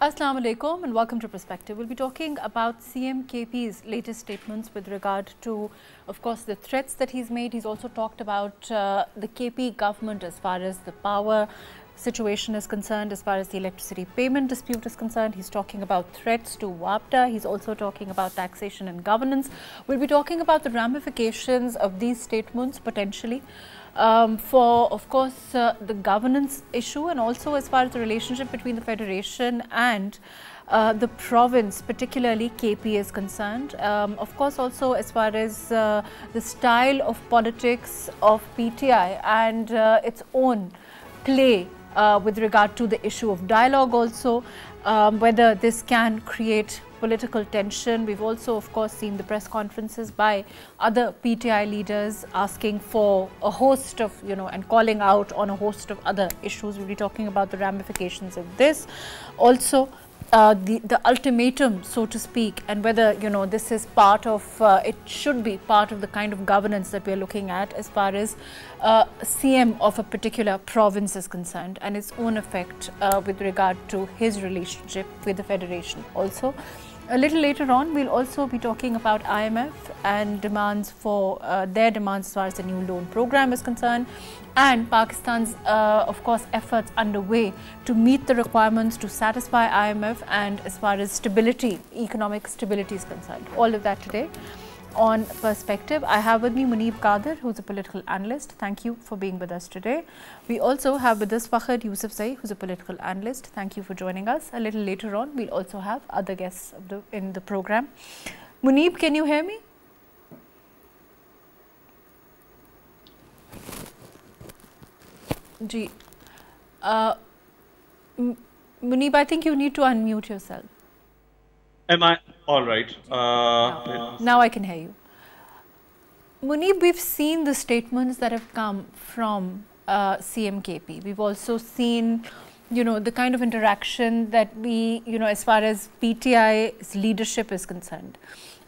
Assalamu alaikum and welcome to Perspective. We'll be talking about CM KP's latest statements with regard to, of course, the threats that he's made. He's also talked about the KP government as far as the power situation is concerned, as far as the electricity payment dispute is concerned. He's talking about threats to WAPDA. He's also talking about taxation and governance. We'll be talking about the ramifications of these statements potentially for, of course, the governance issue, and also as far as the relationship between the Federation and the province, particularly KP, is concerned. Of course, also as far as the style of politics of PTI and its own play with regard to the issue of dialogue also, whether this can create political tension. We've also, of course, seen the press conferences by other PTI leaders asking for a host of, and calling out on a host of other issues. We'll be talking about the ramifications of this. Also, the ultimatum, so to speak, and whether, this is part of, it should be part of the kind of governance that we're looking at as far as CM of a particular province is concerned, and its own effect with regard to his relationship with the Federation. Also, a little later on, we'll also be talking about IMF and demands for their demands as far as the new loan program is concerned, and Pakistan's, of course, efforts underway to meet the requirements to satisfy IMF and as far as stability, economic stability is concerned. All of that today on Perspective. I have with me Muneeb Qadir, who's a political analyst. Thank you for being with us today. We also have with us Fakhar Yousafzai, who's a political analyst. Thank you for joining us. A little later on, we'll also have other guests in the program. Muneeb, can you hear me? Ji. Muneeb, I think you need to unmute yourself. Am I all right? Now I can hear you. Muneeb, we've seen the statements that have come from CMKP. We've also seen, the kind of interaction that we, as far as PTI's leadership is concerned.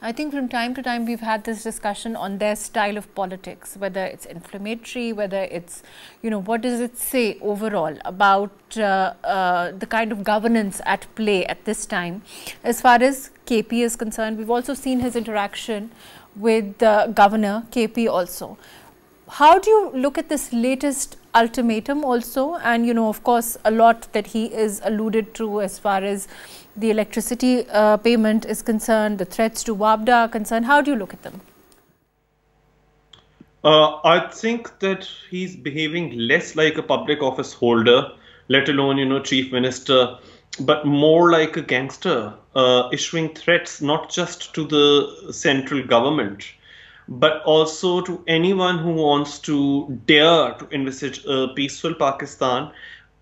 I think from time to time we've had this discussion on their style of politics, whether it's inflammatory, whether it's, what does it say overall about the kind of governance at play at this time. As far as KP is concerned, we've also seen his interaction with Governor KP also. How do you look at this latest ultimatum also, and of course a lot that he is alluded to as far as the electricity payment is concerned, the threats to WAPDA are concerned? How do you look at them? I think that he's behaving less like a public office holder, let alone, chief minister, but more like a gangster, issuing threats not just to the central government, but also to anyone who wants to dare to envisage a peaceful Pakistan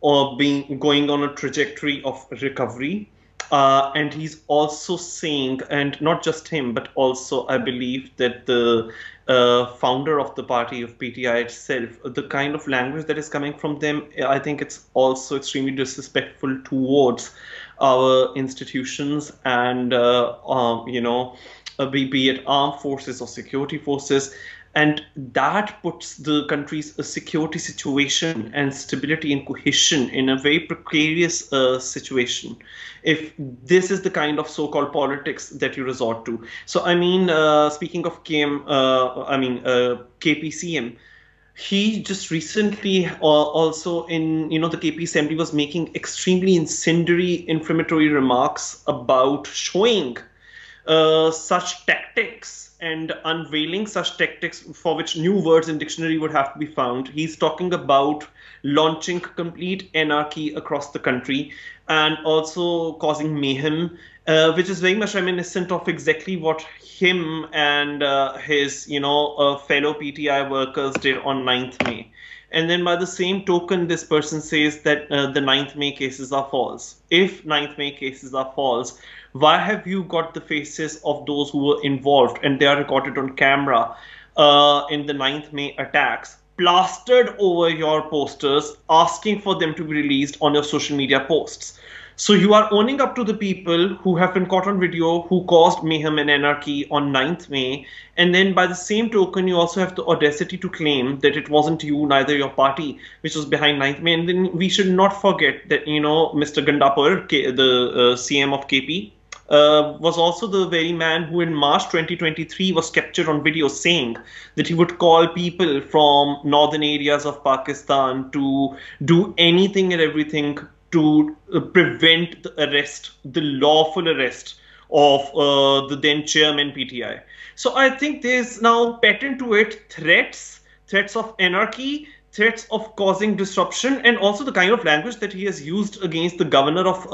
or going on a trajectory of recovery. And he's also saying, and not just him, but also I believe that the founder of the party of PTI itself, the kind of language that is coming from them, I think it's also extremely disrespectful towards our institutions and, be it armed forces or security forces. And that puts the country's security situation and stability and cohesion in a very precarious situation, if this is the kind of so-called politics that you resort to. So, I mean, speaking of KPCM, he just recently also in, the KP Assembly was making extremely incendiary, inflammatory remarks about showing such tactics and unveiling such tactics for which new words in dictionary would have to be found. He's talking about launching complete anarchy across the country and also causing mayhem, which is very much reminiscent of exactly what him and his, fellow PTI workers did on 9th May. And then by the same token, this person says that the 9th May cases are false. If 9th May cases are false, why have you got the faces of those who were involved, and they are recorded on camera in the 9th May attacks, plastered over your posters, asking for them to be released on your social media posts? So you are owning up to the people who have been caught on video, who caused mayhem and anarchy on 9th May. And then by the same token, you also have the audacity to claim that it wasn't you, neither your party, which was behind 9th May. And then we should not forget that, Mr. Gandapur, the CM of KP, was also the very man who in March 2023 was captured on video saying that he would call people from northern areas of Pakistan to do anything and everything to prevent the arrest, the lawful arrest of the then chairman PTI. So I think there's now pattern to it, threats of anarchy, threats of causing disruption, and also the kind of language that he has used against the governor of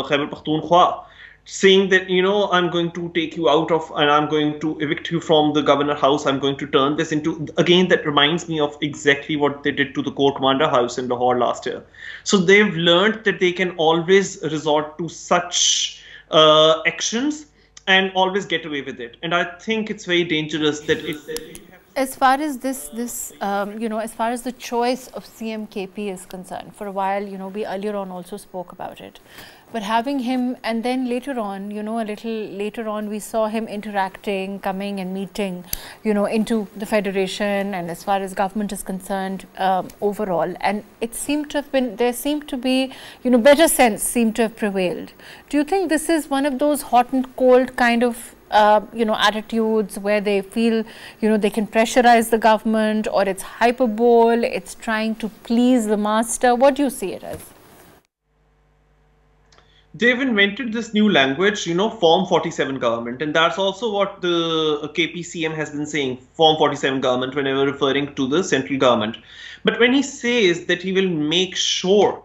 Khyber Pakhtunkhwa, saying that, I'm going to take you out of, and I'm going to evict you from the governor house. I'm going to turn this into, again, that reminds me of exactly what they did to the Corps Commander house in Lahore last year. So they've learned that they can always resort to such actions and always get away with it. And I think it's very dangerous that as far as as far as the choice of CM KP is concerned, for a while, we earlier on also spoke about it. But having him, and then later on, a little later on, we saw him interacting, coming and meeting, into the federation, and as far as government is concerned, overall. And it seemed to have been, there seemed to be, better sense seemed to have prevailed. Do you think this is one of those hot and cold kind of attitudes where they feel, they can pressurize the government, or it's hyperbole, it's trying to please the master? What do you see it as? They've invented this new language, Form 47 government. And that's also what the KPCM has been saying, Form 47 government, whenever referring to the central government. But when he says that he will make sure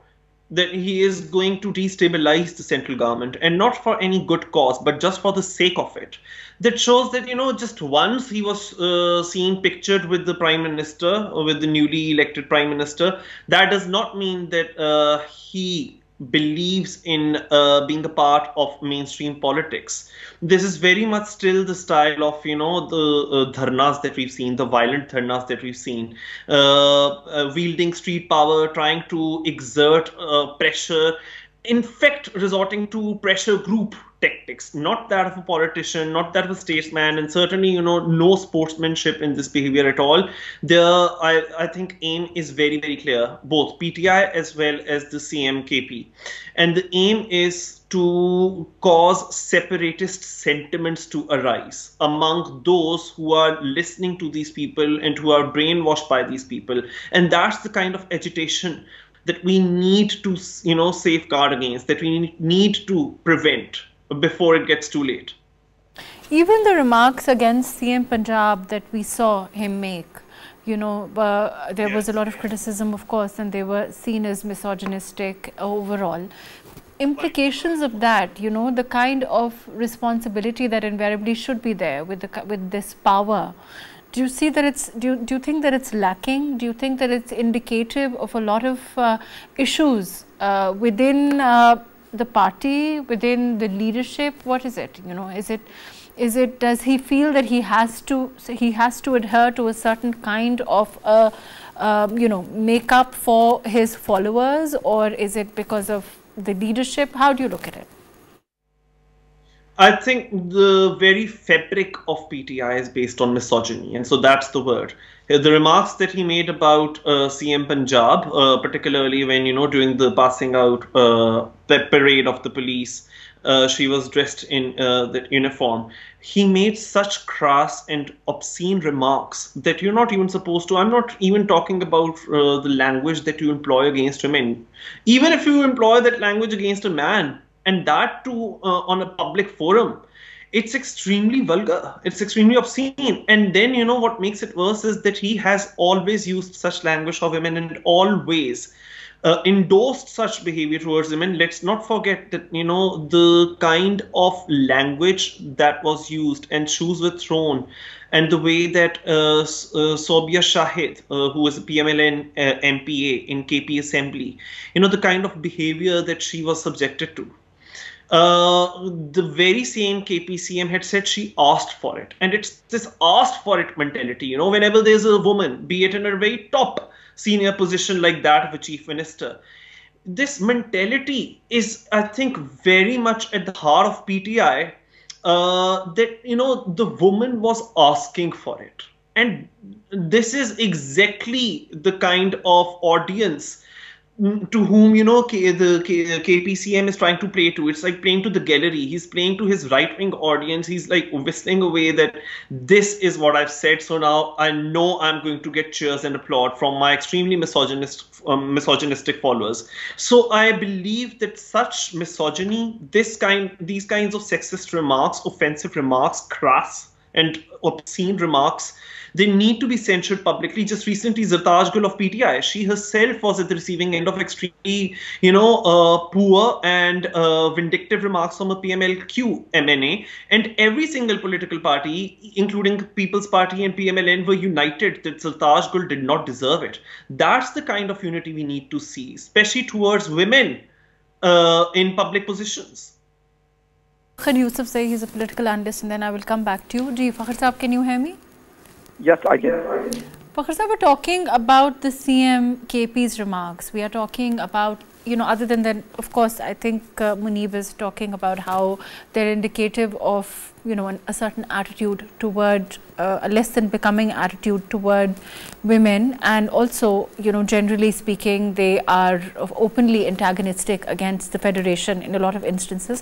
that he is going to destabilize the central government, and not for any good cause, but just for the sake of it, that shows that, just once he was seen pictured with the prime minister, or with the newly elected prime minister. That does not mean that he believes in being a part of mainstream politics. This is very much still the style of, the dharnas that we've seen, the violent dharnas that we've seen, wielding street power, trying to exert pressure, in fact, resorting to pressure group tactics, not that of a politician, not that of a statesman, and certainly, no sportsmanship in this behavior at all. I think aim is very, very clear, both PTI as well as the CMKP. And the aim is to cause separatist sentiments to arise among those who are listening to these people and who are brainwashed by these people. And that's the kind of agitation that we need to, safeguard against, that we need to prevent before it gets too late. Even the remarks against CM Punjab that we saw him make, there was a lot of criticism, of course, and they were seen as misogynistic overall. Implications of that, the kind of responsibility that invariably should be there with this power. Do you see that it's, do you think that it's lacking? Do you think that it's indicative of a lot of issues within the party, within the leadership? What is it? Is it, does he feel that he has to adhere to a certain kind of makeup for his followers, or is it because of the leadership? How do you look at it? I think the very fabric of PTI is based on misogyny, and so that's the word. The remarks that he made about CM Punjab, particularly when, during the passing out the parade of the police, she was dressed in that uniform. He made such crass and obscene remarks that you're not even supposed to. I'm not even talking about the language that you employ against women. Even if you employ that language against a man, and that too on a public forum, it's extremely vulgar, it's extremely obscene. And then, what makes it worse is that he has always used such language for women and always endorsed such behavior towards women. Let's not forget that, the kind of language that was used and shoes were thrown, and the way that Sobia Shahid, who was a PMLN MPA in KP Assembly, the kind of behavior that she was subjected to. The very same KPCM had said she asked for it. And it's this asked for it mentality, whenever there's a woman, be it in a very top senior position like that of a chief minister, this mentality is, I think, very much at the heart of PTI. That the woman was asking for it, and this is exactly the kind of audience to whom KPCM is trying to play to. It's like playing to the gallery. He's playing to his right wing audience. He's like whistling away that this is what I've said. So now I know I'm going to get cheers and applaud from my extremely misogynistic followers. So I believe that such misogyny, these kinds of sexist remarks, offensive remarks, crass and obscene remarks, they need to be censured publicly. Just recently, Zartaj Gul of PTI, she herself was at the receiving end of extremely, poor and vindictive remarks from a PMLQ MNA. And every single political party, including People's Party and PMLN, were united that Zartaj Gul did not deserve it. That's the kind of unity we need to see, especially towards women in public positions. Fakhar Yousafzai, he's a political analyst, and then I will come back to you. Ji, Fakhar Saab, can you hear me? Yes, I can. Fakhar Saab, we're talking about the CM KP's remarks. We are talking about, other than that, of course, I think Muneeb is talking about how they're indicative of, a certain attitude toward, a less than becoming attitude toward women. And also, generally speaking, they are openly antagonistic against the Federation in a lot of instances.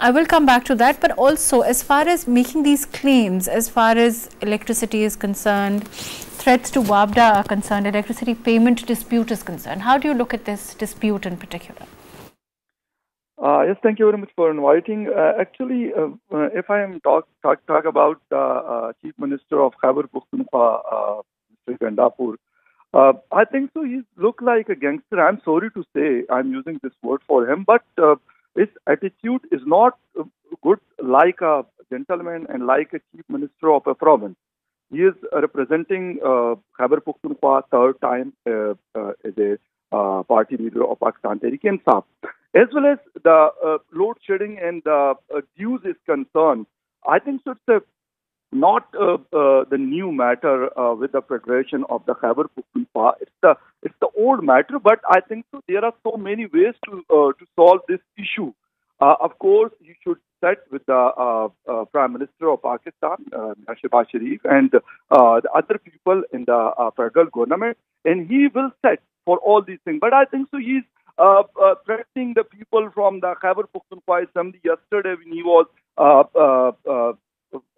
I will come back to that, but also as far as making these claims, as far as electricity is concerned, threats to WABDA are concerned, electricity payment dispute is concerned. How do you look at this dispute in particular? Yes, thank you very much for inviting. Actually, if I am talk about the Chief Minister of Khyber Pakhtunkhwa, Mr. Gandapur, I think so. He look like a gangster. I'm sorry to say I'm using this word for him, but his attitude is not good like a gentleman and like a chief minister of a province. He is representing Khyber Pakhtunkhwa third time as a party leader of Pakistan Tehreek-e-Insaf. As well as the load shedding and the dues is concerned, I think so it's not the new matter with the Federation of the Khyber Pakhtunkhwa. It's the old matter, but I think so there are so many ways to solve this issue. Of course, you should set with the Prime Minister of Pakistan, Shehbaz Sharif, and the other people in the federal government, and he will set for all these things. But I think so he's threatening the people from the Khyber Pakhtunkhwa Assembly yesterday when he was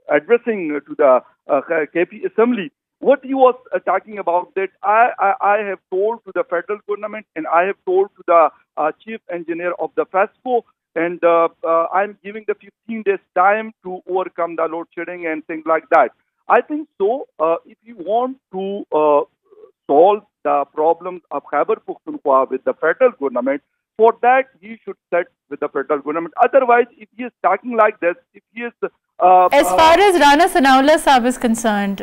addressing to the KP Assembly. What he was talking about that I have told to the federal government and I have told to the chief engineer of the FESCO, and I'm giving the 15 days time to overcome the load shedding and things like that. I think so. If you want to solve the problems of Khyber Pakhtunkhwa with the federal government, for that he should set with the federal government. Otherwise, if he is talking like this, if he is as far as Rana Sanaullah Saab is concerned,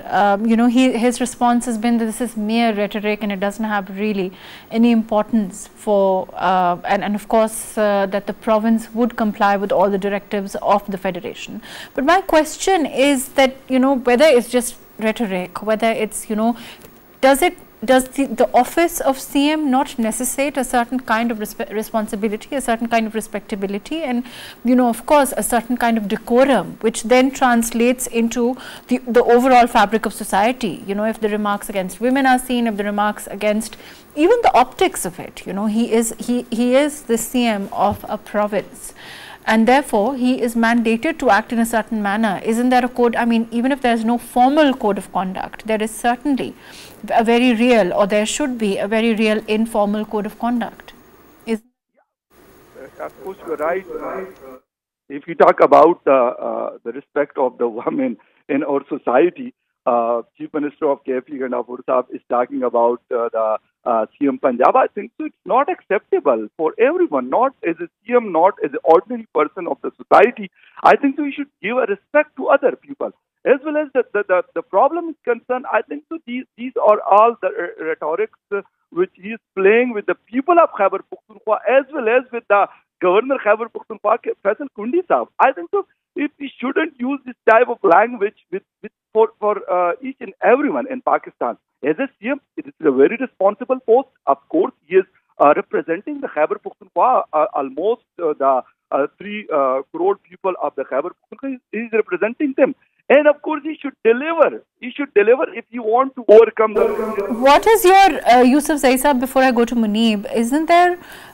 his response has been that this is mere rhetoric and it doesn't have really any importance for, and of course that the province would comply with all the directives of the Federation. But my question is that, whether it's just rhetoric, whether it's, does the office of CM not necessitate a certain kind of responsibility, a certain kind of respectability, and of course a certain kind of decorum, which then translates into the overall fabric of society? If the remarks against women are seen, if the remarks against even the optics of it, he is the CM of a province, and therefore he is mandated to act in a certain manner. Isn't there a code? I mean, even if there is no formal code of conduct, there is certainly a very real, or there should be a very real informal code of conduct. Of course, you're right. If you talk about the respect of the women in our society, Chief Minister of KP Gandapur Saab is talking about the CM Punjab. I think so it's not acceptable for everyone, not as a CM, not as an ordinary person of the society. I think so we should give a respect to other people. As well as the problem is concerned, I think so these are all the rhetorics which he is playing with the people of Khyber Pakhtunkhwa as well as with the Governor Khyber Pakhtunkhwa, Faisal Kundi Saab. I think so if we shouldn't use this type of language for each and everyone in Pakistan. As a CM, it is a very responsible post. Of course, he is representing the Khyber Pakhtunkhwa, almost the 3 crore people of the Khyber Pakhtunkhwa. He is representing them. And of course, he should deliver. He should deliver if you want to overcome the... What is your, Yousafzai Sahab, before I go to Muneeb,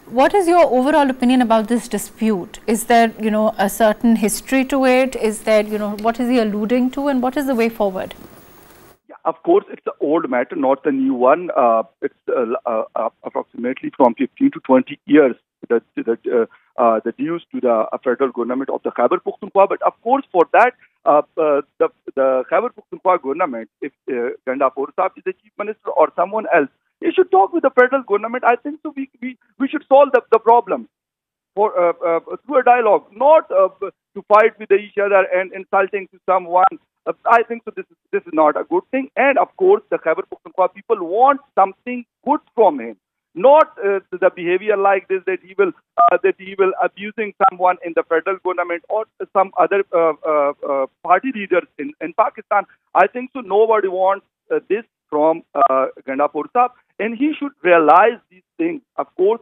what is your overall opinion about this dispute? Is there, a certain history to it? Is there, what is he alluding to, and what is the way forward? Yeah, of course, it's the old matter, not the new one. It's approximately from 15 to 20 years that the dues to the federal government of the Khyber Pakhtunkhwa. But of course, for that, the Khyber Pakhtunkhwa government, if Gandapur Sahib is the chief minister or someone else, you should talk with the federal government. I think so. We should solve the problem for through a dialogue, not to fight with each other and insulting to someone. I think so. This is not a good thing. And of course, the Khyber Pakhtunkhwa people want something good from him. Not the behavior like this that he will abusing someone in the federal government or some other party leaders in Pakistan. I think so. Nobody wants this from Gandapur Sahib, and he should realize these things. Of course,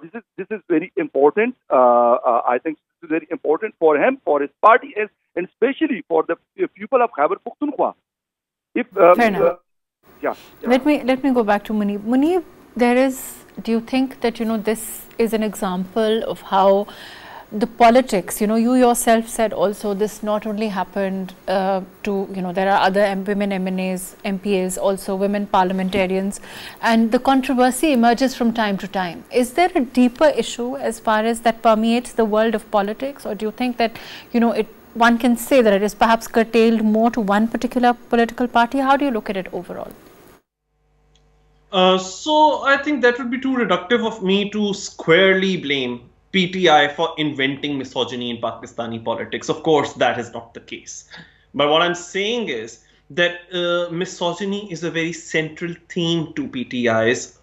this is very important. I think this is very important for him, for his party, and especially for the people of Khyber Pakhtunkhwa. Fair enough. Yeah. Let me go back to Muneeb. Muneeb, do you think that, this is an example of how the politics, you yourself said also this not only happened there are other women MPAs, also women parliamentarians, and the controversy emerges from time to time. Is there a deeper issue as far as that permeates the world of politics, or do you think that, one can say that it is perhaps curtailed more to one particular political party? How do you look at it overall? So I think that would be too reductive of me to squarely blame PTI for inventing misogyny in Pakistani politics. Of course, that is not the case. But what I'm saying is that misogyny is a very central theme to PTI's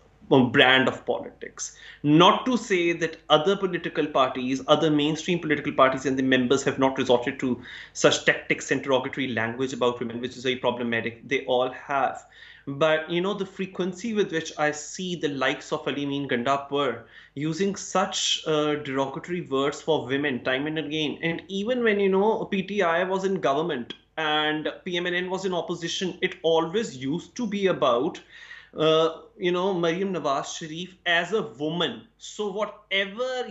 brand of politics. Not to say that other political parties, other mainstream political parties and the members have not resorted to such tactics and derogatory language about women, which is very problematic. They all have. But, the frequency with which I see the likes of Ali Amin Gandapur using such derogatory words for women time and again, and even when, PTI was in government and PMLN was in opposition, it always used to be about, Maryam Nawaz Sharif as a woman. So whatever,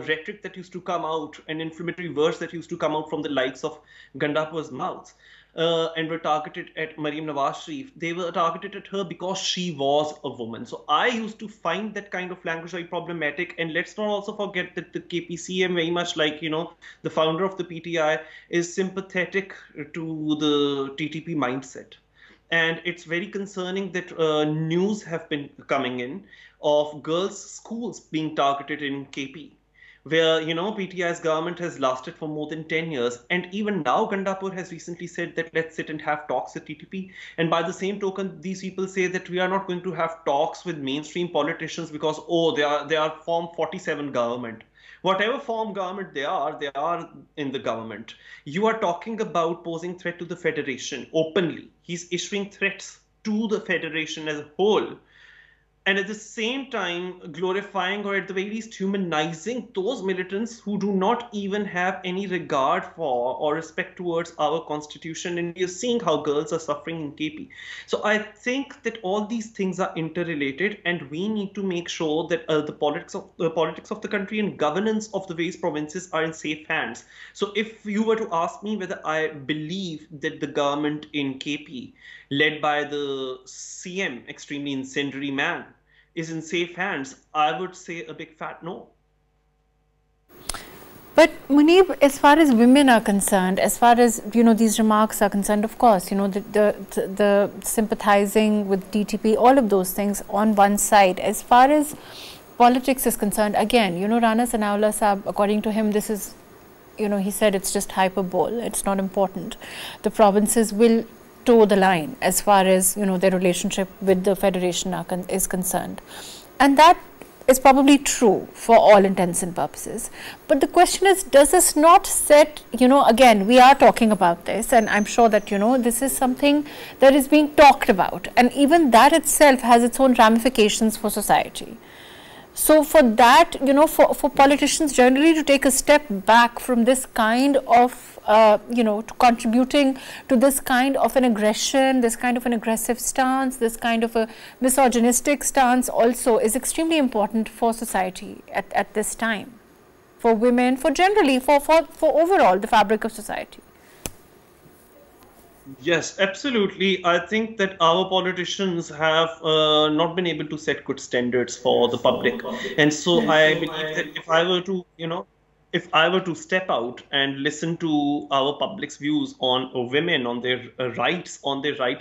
rhetoric that used to come out and inflammatory words that used to come out from the likes of Gandapur's mouth, and were targeted at Maryam Nawaz Sharif, they were targeted at her because she was a woman. So I used to find that kind of language very problematic. And let's not also forget that the KPCM, very much like, the founder of the PTI, is sympathetic to the TTP mindset. And it's very concerning that news have been coming in of girls' schools being targeted in KP, where, PTI's government has lasted for more than 10 years. And even now, Gandapur has recently said that let's sit and have talks with TTP. And by the same token, these people say that we are not going to have talks with mainstream politicians because, they are Form 47 government. Whatever form government they are in the government. You are talking about posing threat to the federation openly. He's issuing threats to the federation as a whole. And at the same time, glorifying or at the very least humanizing those militants who do not even have any regard for or respect towards our constitution. And we are seeing how girls are suffering in KP. So I think that all these things are interrelated, and we need to make sure that the politics of the country and governance of the various provinces are in safe hands. So if you were to ask me whether I believe that the government in KP, led by the CM, extremely incendiary man, is in safe hands, I would say a big fat no. But Muneeb, as far as women are concerned, as far as, these remarks are concerned, of course, the sympathizing with DTP, all of those things on one side. As far as politics is concerned, again, Rana Sanaullah Sahab, according to him, this is, he said it's just hyperbole, it's not important. The provinces will toe the line as far as, their relationship with the federation is concerned. And that is probably true for all intents and purposes. But the question is, does this not set, again, we are talking about this, and I'm sure that, this is something that is being talked about. And even that itself has its own ramifications for society. So for that, for politicians generally to take a step back from this kind of, to contributing to this kind of an aggression, this kind of an aggressive stance, this kind of a misogynistic stance also is extremely important for society at this time, for women, for generally, for overall the fabric of society. Yes, absolutely. I think that our politicians have not been able to set good standards for the public. And so I believe that if I were to, if I were to step out and listen to our public's views on women, on their rights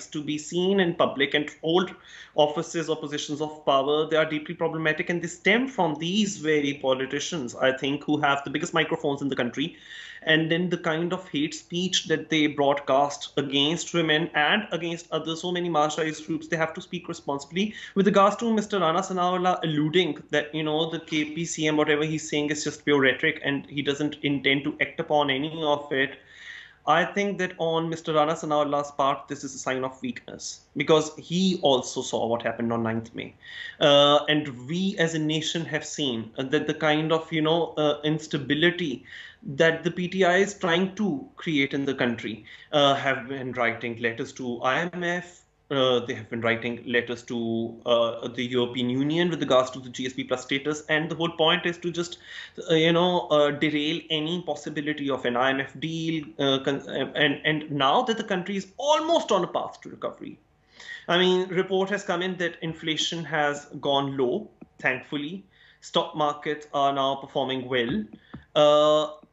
to be seen in public and hold offices or positions of power, they are deeply problematic, and they stem from these very politicians, I think, who have the biggest microphones in the country. And then the kind of hate speech that they broadcast against women and against other so many marginalized groups, they have to speak responsibly. With regards to Mr. Rana Sanawala alluding that, the KPCM, whatever he's saying is just pure rhetoric and he doesn't intend to act upon any of it, I think that on Mr. Rana Sanawala's part, this is a sign of weakness because he also saw what happened on 9th May. And we as a nation have seen that the kind of, instability that the PTI is trying to create in the country have been writing letters to IMF. They have been writing letters to the European Union with regards to the GSP plus status, and the whole point is to just, derail any possibility of an IMF deal. And now that the country is almost on a path to recovery, I mean, report has come in that inflation has gone low, thankfully. Stock markets are now performing well.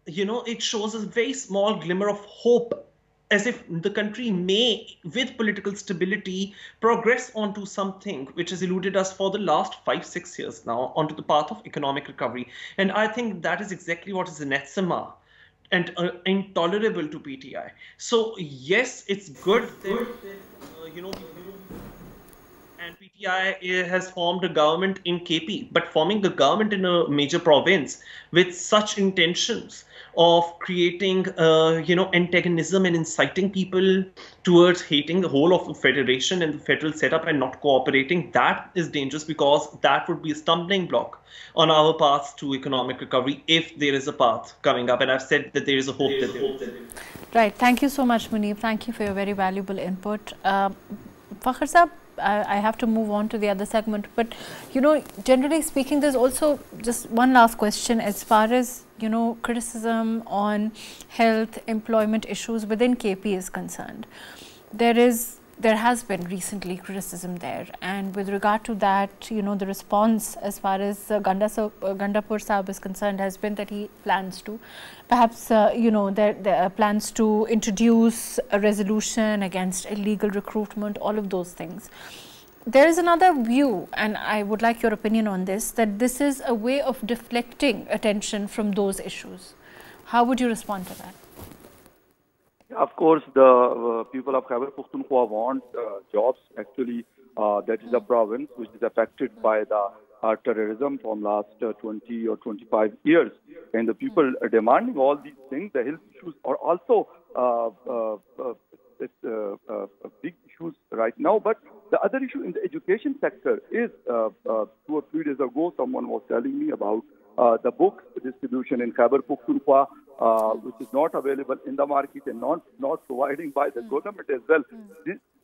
It shows a very small glimmer of hope, as if the country may, with political stability, progress onto something which has eluded us for the last 5-6 years now, onto the path of economic recovery. And I think that is exactly what is anathema and intolerable to PTI. So yes, it's good that and PTI has formed a government in KP, but forming a government in a major province with such intentions of creating, antagonism and inciting people towards hating the whole of the federation and the federal setup and not cooperating, that is dangerous because that would be a stumbling block on our path to economic recovery if there is a path coming up. And I've said that there is a hope that there is. Right. Thank you so much, Muneeb. Thank you for your very valuable input. Fakhar Saab, I have to move on to the other segment, but generally speaking, there's also just one last question as far as criticism on health, employment issues within KP is concerned. There has been recently criticism there, and with regard to that, the response as far as Gandapur Saab is concerned has been that he plans to, perhaps there plans to introduce a resolution against illegal recruitment, all of those things. There is another view, and I would like your opinion on this, that this is a way of deflecting attention from those issues. How would you respond to that? Of course, the people of Khyber Pakhtunkhwa want jobs. Actually, that is a province which is affected by the terrorism from last 20 or 25 years. And the people are demanding all these things. The health issues are also big issues right now. But the other issue in the education sector is 2 or 3 days ago, someone was telling me about the book distribution in Khyber Pakhtunkhwa, which is not available in the market and not providing by the government as well.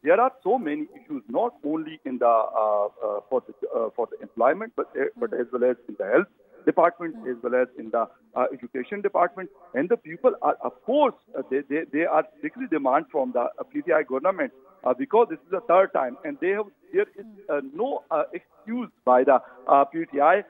There are so many issues, not only in the for the employment, but as well as in the health department, as well as in the education department. And the people are, of course, they are strictly demand from the PTI government because this is the third time, and there is no excuse by the PTI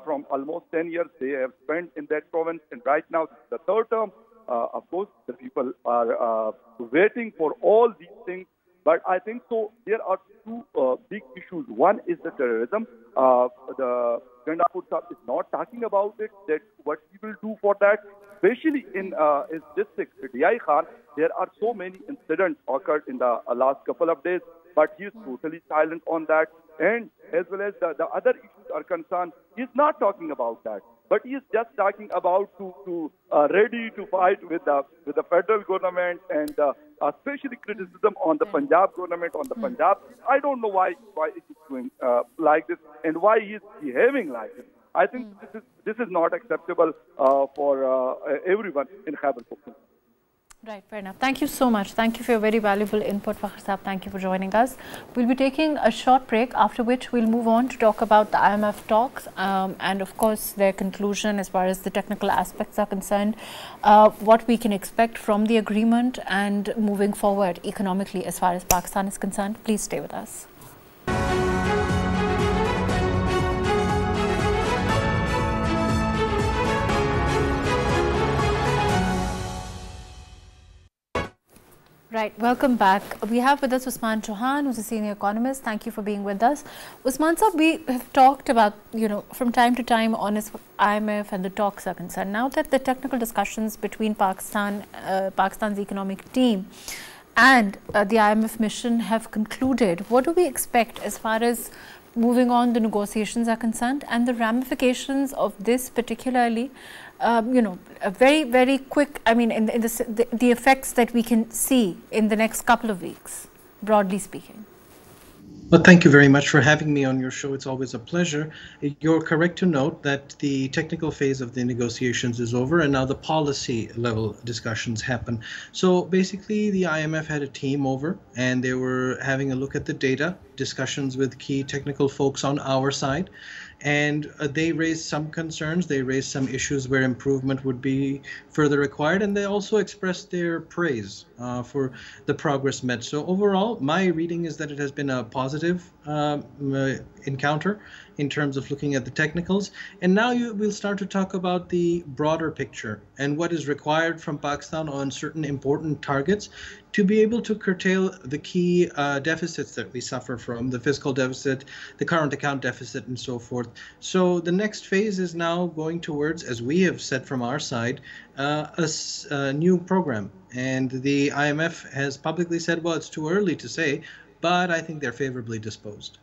from almost 10 years they have spent in that province, and right now this is the third term. Of course, the people are waiting for all these things. But I think so. There are 2 big issues. One is the terrorism. The Gandapur Saab is not talking about it. That what he will do for that, especially in his district, DI Khan. There are so many incidents occurred in the last couple of days, but he is totally silent on that. And as well as the other issues are concerned, he is not talking about that. but he is just talking about to ready to fight with the federal government and especially criticism on the Punjab government, on the Punjab. I don't know why it is doing like this and why he is behaving like this. I think this is not acceptable for everyone in Khyber Pakhtunkhwa. Right, fair enough. Thank you so much. Thank you for your very valuable input, Fakhar Saab. Thank you for joining us. We'll be taking a short break, after which we'll move on to talk about the IMF talks and of course their conclusion as far as the technical aspects are concerned, what we can expect from the agreement and moving forward economically as far as Pakistan is concerned. Please stay with us. Right, welcome back. We have with us Usman Chohan, who's a senior economist. Thank you for being with us. Usman sir, we have talked about, from time to time on as IMF and the talks are concerned. Now that the technical discussions between Pakistan's economic team and the IMF mission have concluded, what do we expect as far as moving on the negotiations are concerned and the ramifications of this particularly? A very, very quick, I mean, in the effects that we can see in the next couple of weeks, broadly speaking. Well, thank you very much for having me on your show. It's always a pleasure. You're correct to note that the technical phase of the negotiations is over and now the policy level discussions happen. So basically the IMF had a team over and they were having a look at the data, discussions with key technical folks on our side. And they raised some concerns, they raised some issues where improvement would be further required, and they also expressed their praise for the progress made. So overall, my reading is that it has been a positive encounter in terms of looking at the technicals. And now we'll start to talk about the broader picture and what is required from Pakistan on certain important targets to be able to curtail the key deficits that we suffer from, the fiscal deficit, the current account deficit, and so forth. So the next phase is now going towards, as we have said from our side, a new program. And the IMF has publicly said, well, it's too early to say, but I think they're favorably disposed.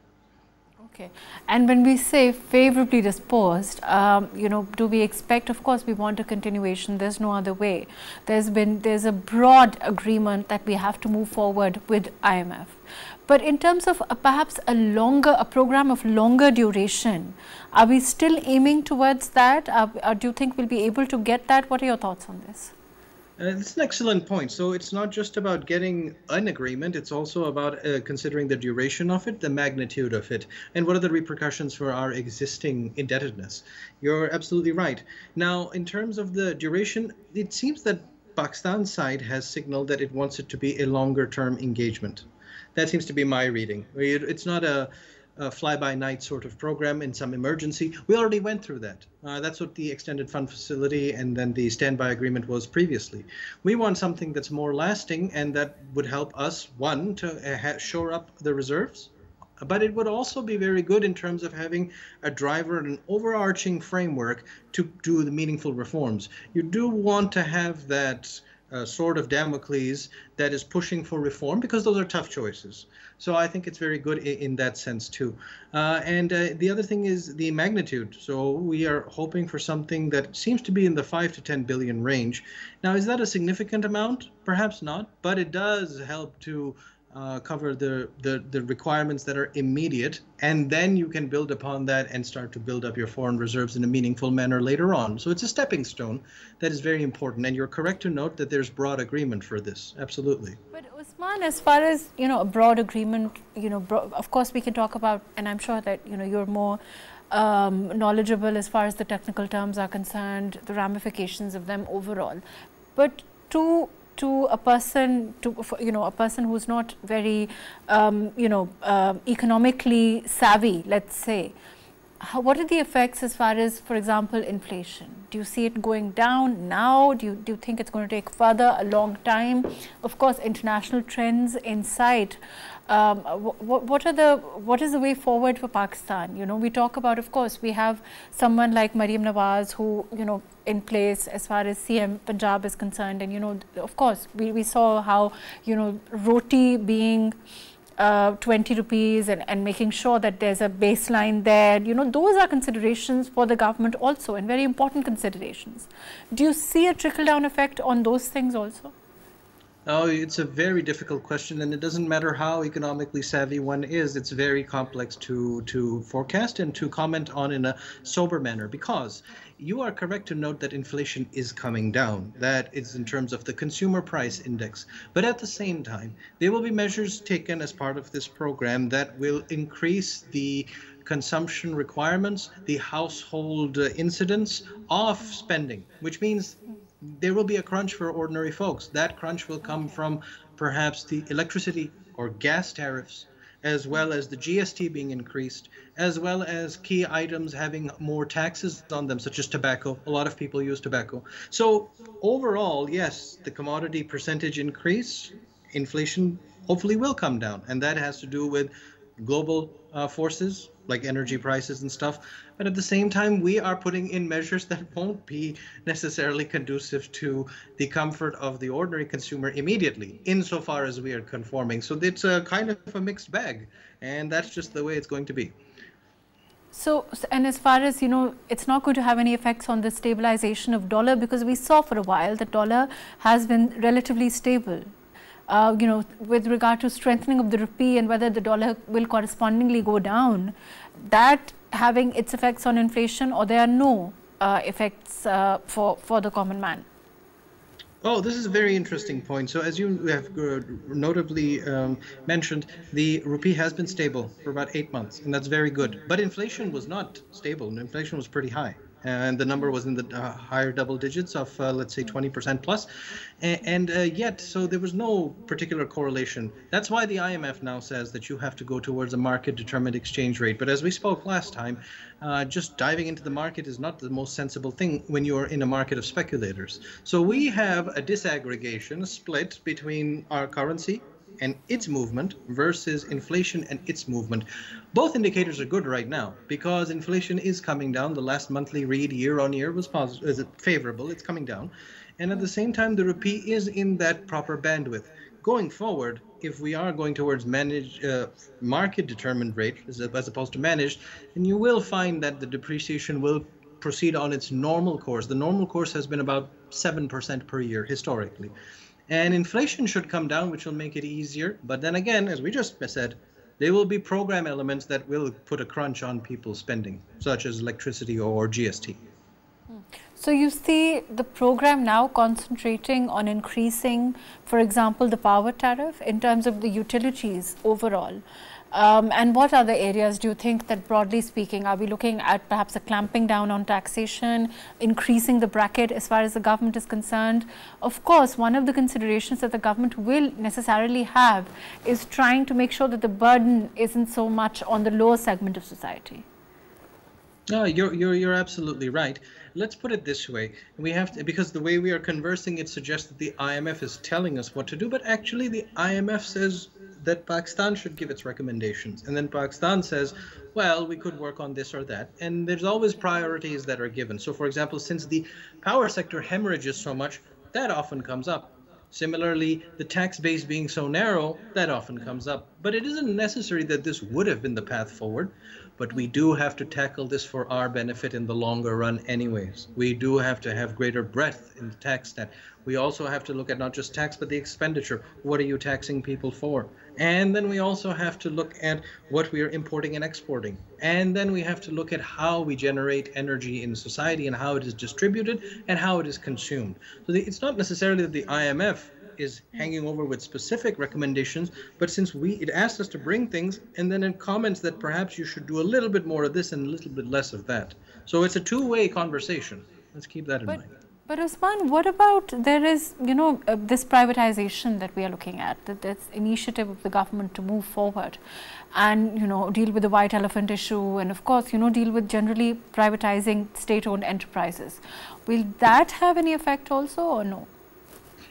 Okay. And when we say favorably disposed, do we expect, of course, we want a continuation, there's no other way. There's a broad agreement that we have to move forward with IMF. But in terms of perhaps a program of longer duration, are we still aiming towards that? Or do you think we'll be able to get that? What are your thoughts on this? It's an excellent point. So it's not just about getting an agreement, it's also about considering the duration of it, the magnitude of it, and what are the repercussions for our existing indebtedness. You're absolutely right. Now, in terms of the duration, it seems that Pakistan's side has signaled that it wants it to be a longer-term engagement. That seems to be my reading. It's not a fly-by-night sort of program in some emergency. We already went through that. That's what the extended fund facility and then the standby agreement was previously. We want something that's more lasting and that would help us, one, to shore up the reserves, but it would also be very good in terms of having a driver and an overarching framework to do the meaningful reforms. You do want to have that sword of Damocles that is pushing for reform because those are tough choices. So I think it's very good in that sense too. And the other thing is the magnitude. So we are hoping for something that seems to be in the 5 to 10 billion range. Now, is that a significant amount? Perhaps not, but it does help to cover the requirements that are immediate, and then you can build upon that and start to build up your foreign reserves in a meaningful manner later on. So it's a stepping stone that is very important, and you're correct to note that there's broad agreement for this. Absolutely. But Usman, as far as a broad agreement, of course we can talk about, and I'm sure that you're more knowledgeable as far as the technical terms are concerned, the ramifications of them overall. But to a person, a person who's not very, economically savvy, let's say, what are the effects as far as, for example, inflation? Do you see it going down now? Do you think it's going to take further a long time? Of course, international trends in sight. What is the way forward for Pakistan? We talk about, of course, we have someone like Maryam Nawaz who, in place as far as CM Punjab is concerned. And, of course, we saw how, roti being 20 rupees and making sure that there's a baseline there. Those are considerations for the government also, and very important considerations. Do you see a trickle-down effect on those things also? Oh, it's a very difficult question, and it doesn't matter how economically savvy one is. It's very complex to forecast and to comment on in a sober manner, because you are correct to note that inflation is coming down. That is in terms of the consumer price index. But at the same time, there will be measures taken as part of this program that will increase the consumption requirements, the household incidence of spending, which means there will be a crunch for ordinary folks. That crunch will come from perhaps the electricity or gas tariffs, as well as the GST being increased, as well as key items having more taxes on them, such as tobacco. A lot of people use tobacco. So overall, yes, the commodity percentage increase, inflation hopefully will come down. And that has to do with global forces like energy prices and stuff. But at the same time, we are putting in measures that won't be necessarily conducive to the comfort of the ordinary consumer immediately, insofar as we are conforming. So it's a kind of a mixed bag, and that's just the way it's going to be. So, and as far as, it's not going to have any effects on the stabilization of dollar, because we saw for a while that dollar has been relatively stable. With regard to strengthening of the rupee and whether the dollar will correspondingly go down, that having its effects on inflation, or there are no effects for the common man? Oh, this is a very interesting point. So as you have notably mentioned, the rupee has been stable for about 8 months, and that's very good. But inflation was not stable. Inflation was pretty high. And the number was in the higher double digits of, let's say, 20% plus. And yet, so there was no particular correlation. That's why the IMF now says that you have to go towards a market-determined exchange rate. But as we spoke last time, just diving into the market is not the most sensible thing when you're in a market of speculators. So we have a disaggregation, a split between our currency and its movement versus inflation and its movement. Both indicators are good right now because inflation is coming down. The last monthly read year on year was positive, is favorable, it's coming down. And at the same time, the rupee is in that proper bandwidth. Going forward, if we are going towards market-determined rate as opposed to managed, then you will find that the depreciation will proceed on its normal course. The normal course has been about 7% per year historically. And inflation should come down, which will make it easier. But then again, as we just said, there will be program elements that will put a crunch on people's spending, such as electricity or GST. So you see the program now concentrating on increasing, for example, the power tariff in terms of the utilities overall. And what other areas do you think that, broadly speaking, are we looking at perhaps a clamping down on taxation, increasing the bracket as far as the government is concerned? Of course, one of the considerations that the government will necessarily have is trying to make sure that the burden isn't so much on the lower segment of society. No, you're absolutely right. Let's put it this way. We have to, because the way we are conversing, it suggests that the IMF is telling us what to do, but actually the IMF says that Pakistan should give its recommendations. And then Pakistan says, well, we could work on this or that. And there's always priorities that are given. So for example, since the power sector hemorrhages so much, that often comes up. Similarly, the tax base being so narrow, that often comes up. But it isn't necessary that this would have been the path forward. But we do have to tackle this for our benefit in the longer run anyways. We do have to have greater breadth in the tax net. We also have to look at not just tax, but the expenditure. What are you taxing people for? And then we also have to look at what we are importing and exporting. And then we have to look at how we generate energy in society and how it is distributed and how it is consumed. So it's not necessarily that the IMF is hanging over with specific recommendations, but since it asked us to bring things, and then it comments that perhaps you should do a little bit more of this and a little bit less of that. So it's a two-way conversation. Let's keep that in mind. But Usman, what about there is, this privatization that we are looking at, this initiative of the government to move forward and, deal with the white elephant issue and, of course, deal with generally privatizing state-owned enterprises. Will that have any effect also or no?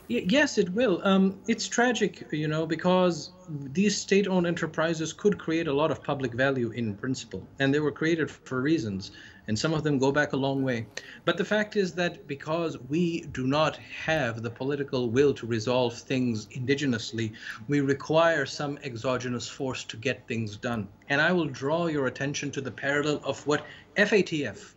Yes, it will. It's tragic, because these state-owned enterprises could create a lot of public value in principle, and they were created for reasons. and some of them go back a long way. But the fact is that because we do not have the political will to resolve things indigenously, we require some exogenous force to get things done. And I will draw your attention to the parallel of what FATF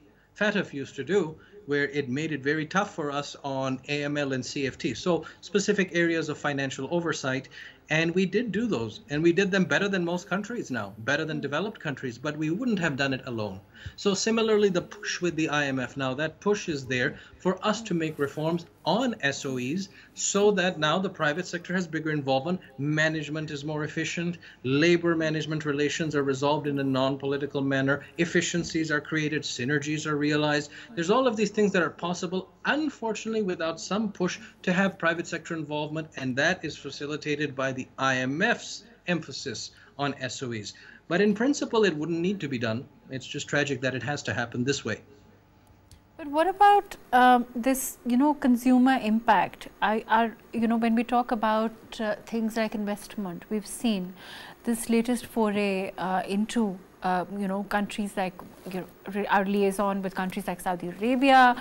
used to do, where it made it very tough for us on AML and CFT. So specific areas of financial oversight. And we did do those, and we did them better than most countries now, better than developed countries, but we wouldn't have done it alone. So similarly, the push with the IMF now, that push is there for us to make reforms on SOEs so that now the private sector has bigger involvement, management is more efficient, labor management relations are resolved in a non-political manner, efficiencies are created, synergies are realized. There's all of these things that are possible, unfortunately, without some push to have private sector involvement, and that is facilitated by the IMF's emphasis on SOEs. But in principle, it wouldn't need to be done. It's just tragic that it has to happen this way. But what about this, consumer impact? When we talk about things like investment, we've seen this latest foray into, countries like our liaison with countries like Saudi Arabia,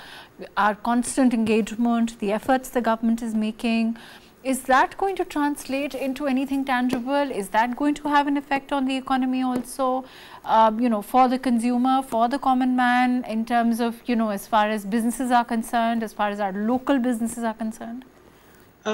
our constant engagement, the efforts the government is making. Is that going to translate into anything tangible? Is that going to have an effect on the economy also, for the consumer, for the common man, in terms of, as far as businesses are concerned, as far as our local businesses are concerned?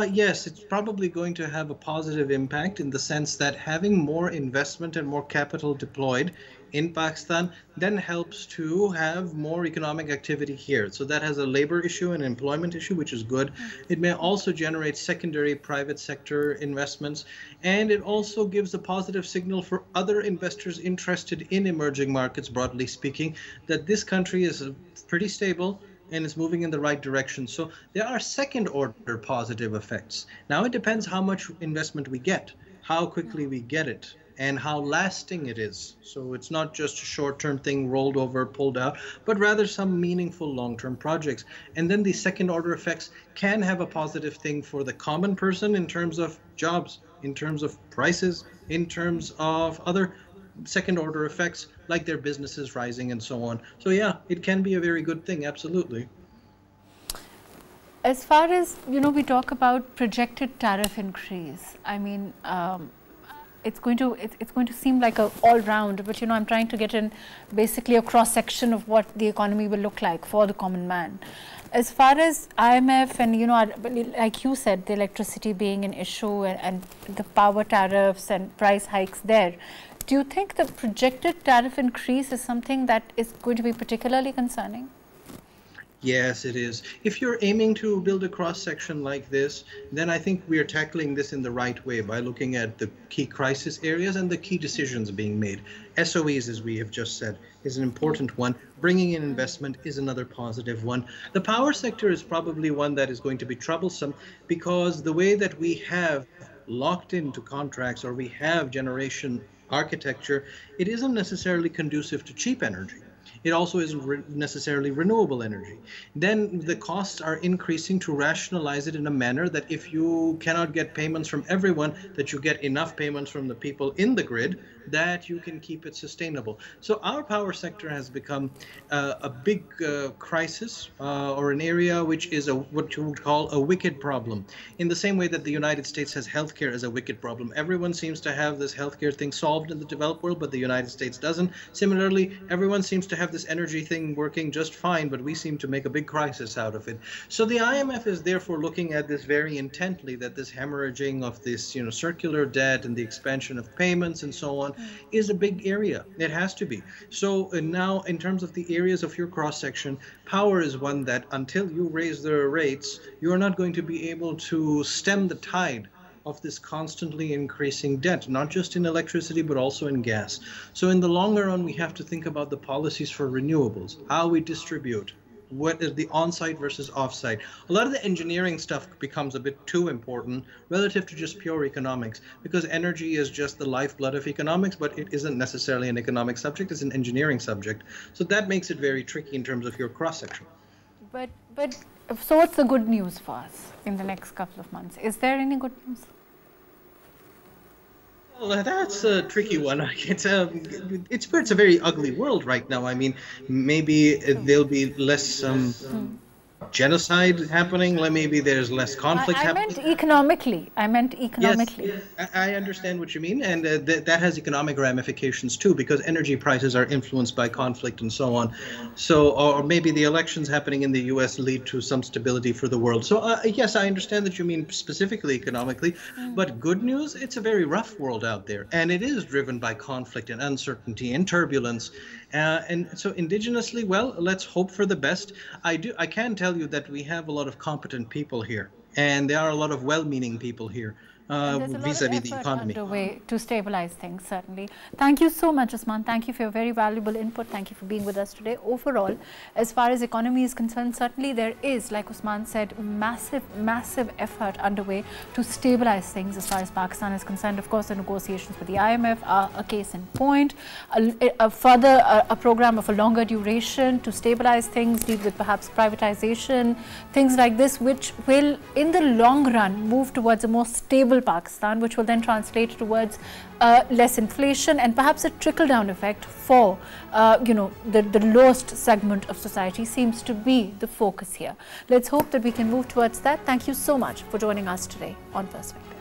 Yes, it's probably going to have a positive impact in the sense that having more investment and more capital deployed in Pakistan then helps to have more economic activity here. So that has a labor issue and employment issue, which is good. It may also generate secondary private sector investments, and it also gives a positive signal for other investors interested in emerging markets, broadly speaking, that this country is pretty stable and is moving in the right direction. So there are second order positive effects. Now it depends how much investment we get, how quickly we get it, and how lasting it is. So it's not just a short-term thing rolled over, pulled out, but rather some meaningful long-term projects. And then the second order effects can have a positive thing for the common person in terms of jobs, in terms of prices, in terms of other second order effects like their businesses rising and so on. So yeah, it can be a very good thing, absolutely. As far as, we talk about projected tariff increase, I mean, it's going to seem like a all round, but I'm trying to get in basically a cross section of what the economy will look like for the common man. As far as IMF and like you said, the electricity being an issue and the power tariffs and price hikes there, do you think the projected tariff increase is something that is going to be particularly concerning? Yes, it is. If you're aiming to build a cross-section like this, then I think we are tackling this in the right way by looking at the key crisis areas and the key decisions being made. SOEs, as we have just said, is an important one. Bringing in investment is another positive one. The power sector is probably one that is going to be troublesome because the way that we have locked into contracts or we have generation architecture, it isn't necessarily conducive to cheap energy. It also isn't necessarily renewable energy. Then the costs are increasing to rationalize it in a manner that if you cannot get payments from everyone, that you get enough payments from the people in the grid, that you can keep it sustainable. So our power sector has become a big crisis or an area which is what you would call a wicked problem. In the same way that the United States has healthcare as a wicked problem. Everyone seems to have this healthcare thing solved in the developed world, but the United States doesn't. Similarly, everyone seems to have this energy thing working just fine, but we seem to make a big crisis out of it. So the IMF is therefore looking at this very intently, that this hemorrhaging of this circular debt and the expansion of payments and so on is a big area. It has to be. So now in terms of the areas of your cross-section, power is one that until you raise the rates, you are not going to be able to stem the tide of this constantly increasing debt, not just in electricity, but also in gas. So in the longer run, we have to think about the policies for renewables, how we distribute, what is the on-site versus off-site. A lot of the engineering stuff becomes a bit too important relative to just pure economics, because energy is just the lifeblood of economics, but it isn't necessarily an economic subject, it's an engineering subject. So that makes it very tricky in terms of your cross-section. But so what's the good news for us in the next couple of months? Is there any good news? Well, that's a tricky one. It's a very ugly world right now. I mean, maybe there'll be less genocide happening. Maybe there's less conflict happening. I meant economically. Yes, I understand what you mean, and that has economic ramifications too, because energy prices are influenced by conflict and so on. So, or maybe the elections happening in the U.S. lead to some stability for the world. So, yes, I understand that you mean specifically economically, but good news, it's a very rough world out there, and it is driven by conflict and uncertainty and turbulence. And so indigenously, well, let's hope for the best. I can tell you that we have a lot of competent people here, and there are a lot of well-meaning people here vis-a-vis the economy. Underway to stabilize things, certainly. Thank you so much, Usman. Thank you for your very valuable input. Thank you for being with us today. Overall, as far as economy is concerned, certainly there is, like Usman said, massive effort underway to stabilize things as far as Pakistan is concerned. Of course, the negotiations with the IMF are a case in point. A program of a longer duration to stabilize things, deal with perhaps privatization, things like this, which will, in the long run, move towards a more stable Pakistan, which will then translate towards less inflation and perhaps a trickle-down effect for, the lowest segment of society seems to be the focus here. Let's hope that we can move towards that. Thank you so much for joining us today on Perspective.